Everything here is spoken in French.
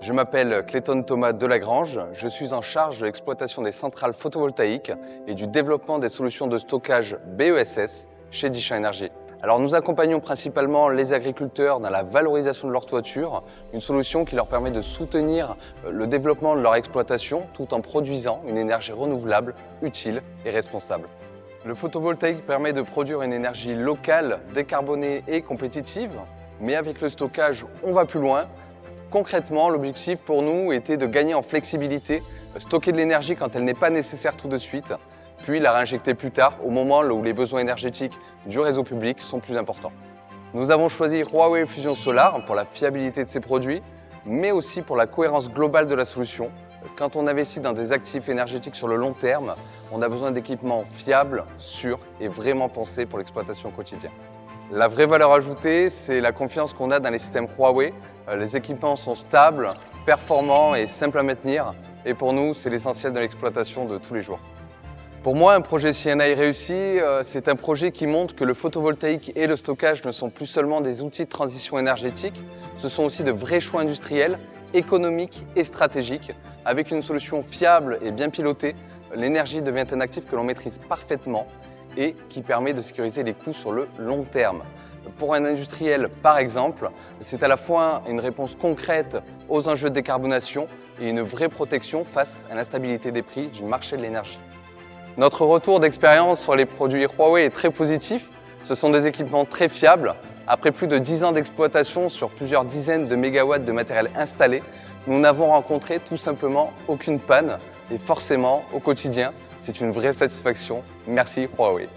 Je m'appelle Clayton Thomas Delagrange, je suis en charge de l'exploitation des centrales photovoltaïques et du développement des solutions de stockage BESS chez Dichin Énergie. Alors nous accompagnons principalement les agriculteurs dans la valorisation de leur toiture, une solution qui leur permet de soutenir le développement de leur exploitation tout en produisant une énergie renouvelable, utile et responsable. Le photovoltaïque permet de produire une énergie locale, décarbonée et compétitive, mais avec le stockage, on va plus loin. Concrètement, l'objectif pour nous était de gagner en flexibilité, stocker de l'énergie quand elle n'est pas nécessaire tout de suite, puis la réinjecter plus tard, au moment où les besoins énergétiques du réseau public sont plus importants. Nous avons choisi Huawei Fusion Solar pour la fiabilité de ses produits, mais aussi pour la cohérence globale de la solution. Quand on investit dans des actifs énergétiques sur le long terme, on a besoin d'équipements fiables, sûrs et vraiment pensés pour l'exploitation quotidienne. La vraie valeur ajoutée, c'est la confiance qu'on a dans les systèmes Huawei. Les équipements sont stables, performants et simples à maintenir. Et pour nous, c'est l'essentiel de l'exploitation de tous les jours. Pour moi, un projet CNI réussi, c'est un projet qui montre que le photovoltaïque et le stockage ne sont plus seulement des outils de transition énergétique, ce sont aussi de vrais choix industriels, économiques et stratégiques. Avec une solution fiable et bien pilotée, l'énergie devient un actif que l'on maîtrise parfaitement et qui permet de sécuriser les coûts sur le long terme. Pour un industriel, par exemple, c'est à la fois une réponse concrète aux enjeux de décarbonation et une vraie protection face à l'instabilité des prix du marché de l'énergie. Notre retour d'expérience sur les produits Huawei est très positif. Ce sont des équipements très fiables. Après plus de 10 ans d'exploitation sur plusieurs dizaines de mégawatts de matériel installé, nous n'avons rencontré tout simplement aucune panne. Et forcément, au quotidien, c'est une vraie satisfaction. Merci Huawei.